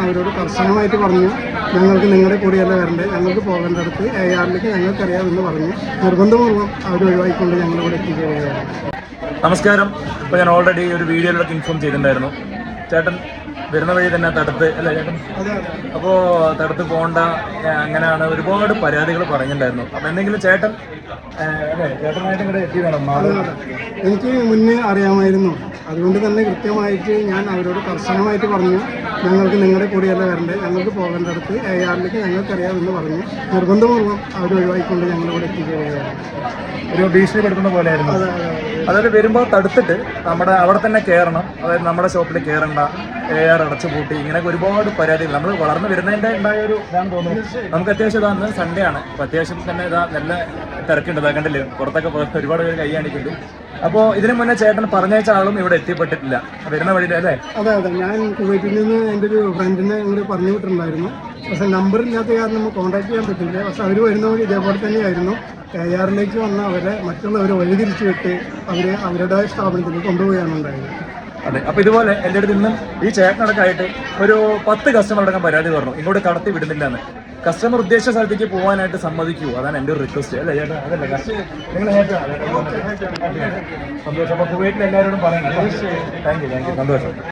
അവരോട് കർശനമായിട്ട് പറഞ്ഞു, ഞങ്ങൾക്ക് നിങ്ങളുടെ കൂടെയല്ല വരണ്ടേ, ഞങ്ങൾക്ക് പോകേണ്ടടുത്ത് ARലേക്ക് ഞങ്ങൾക്കറിയാമെന്ന് പറഞ്ഞു നിർബന്ധപൂർവ്വം അവർ ഒഴിവാക്കിക്കൊണ്ട് ഞങ്ങളിവിടെ എത്തിക്കുകയാണ്. നമസ്കാരം. ഇപ്പോൾ ഞാൻ ഓൾറെഡി ഒരു വീഡിയോയിലൊക്കെ ഇൻഫോം ചെയ്തിട്ടുണ്ടായിരുന്നു. ചേട്ടൻ വരുന്ന വഴി തന്നെ തടുത്ത് അല്ലേ ചേട്ടൻ? അപ്പോൾ തടുത്ത് പോകണ്ട, അങ്ങനെയാണ് ഒരുപാട് പരാതികൾ പറഞ്ഞിട്ടുണ്ടായിരുന്നു. അപ്പോൾ എന്തെങ്കിലും ചേട്ടൻ ചേട്ടനായിട്ട് ഇങ്ങോട്ട് എത്തി വേണം. എനിക്ക് മുന്നേ അറിയാമായിരുന്നു, അതുകൊണ്ട് തന്നെ കൃത്യമായിട്ട് ഞാൻ അവരോട് കർശനമായിട്ട് പറഞ്ഞു, ഞങ്ങൾക്ക് നിങ്ങളുടെ കൂടെയല്ല വരണ്ടേ, ഞങ്ങൾക്ക് പോകേണ്ടടുത്ത് ARലേക്ക് ഞങ്ങൾക്കറിയാമെന്ന് പറഞ്ഞു നിർബന്ധപൂർവ്വം അവർ ഒഴിവാക്കിക്കൊണ്ട് ഞങ്ങളിവിടെ എത്തിക്കുകയാണ്. ഒരു ഭീഷണിപ്പെടുത്തുന്ന പോലെയായിരുന്നു. അതായത് വരുമ്പോൾ തടുത്തിട്ട് അവിടെ തന്നെ കയറണം, അതായത് നമ്മുടെ ഷോപ്പിൽ കയറണ്ട, AR അടച്ചു പൂട്ടി, ഇങ്ങനെയൊക്കെ ഒരുപാട് പരാതികൾ. നമ്മൾ വളർന്നു വരുന്നതിൻ്റെ ഉണ്ടായ ഒരു ഇതാണ് തോന്നുന്നു. നമുക്ക് അത്യാവശ്യം ഇതാന്ന് സൺഡേ ആണ്, അപ്പോൾ അത്യാവശ്യം തന്നെ ഇതാ നല്ല തിരക്കുണ്ട്. ഇതാ കണ്ടില്ലേ, പുറത്തൊക്കെ ഒരുപാട് പേര് കൈ കാണിക്കുന്നുണ്ട്. അപ്പോൾ ഇതിനു മുന്നേ ചേട്ടൻ പറഞ്ഞയച്ച ആളും ഇവിടെ എത്തിപ്പെട്ടിട്ടില്ല വരുന്ന വഴിയിൽ അല്ലേ? അതെ, ഞാൻ കുവൈറ്റിൽ നിന്ന് എൻ്റെ ഒരു ഫ്രണ്ടിനെ ഇങ്ങോട്ട് പറഞ്ഞു വിട്ടിട്ടുണ്ടായിരുന്നു. പക്ഷേ നമ്പർ ഇല്ലാത്ത കാരണം നമുക്ക് കോൺടാക്ട് ചെയ്യാൻ പറ്റില്ല. പക്ഷെ അവർ വരുന്ന വഴി ഇതേപോലെ തന്നെയായിരുന്നു. ARലേക്ക് വന്ന അവരെ മറ്റുള്ളവർ വഴിതിരിച്ചു വിട്ട് അവരുടെ സ്ഥാപനത്തിൽ കൊണ്ടുപോവുകയാണ് ഉണ്ടായത്. അതെ. അപ്പോൾ ഇതുപോലെ എൻ്റെ അടുത്ത് ഇന്നും ഈ ചേട്ടനടക്കമായിട്ട് ഒരു 10 കസ്റ്റമർ അടക്കം പരാതി പറഞ്ഞു, ഇങ്ങോട്ട് കടത്തി വിടുന്നില്ല എന്ന്. കസ്റ്റമർ ഉദ്ദേശിച്ച സ്ഥലത്തേക്ക് പോകാനായിട്ട് സമ്മതിക്കൂ, അതാണ് എൻ്റെ ഒരു റിക്വസ്റ്റ്. അല്ലേ ചേട്ടാ? അതല്ലേ നിങ്ങൾ സന്തോഷം. അപ്പോൾ കുവൈറ്റിൽ എല്ലാവരോടും പറയണം. താങ്ക് യു, സന്തോഷം.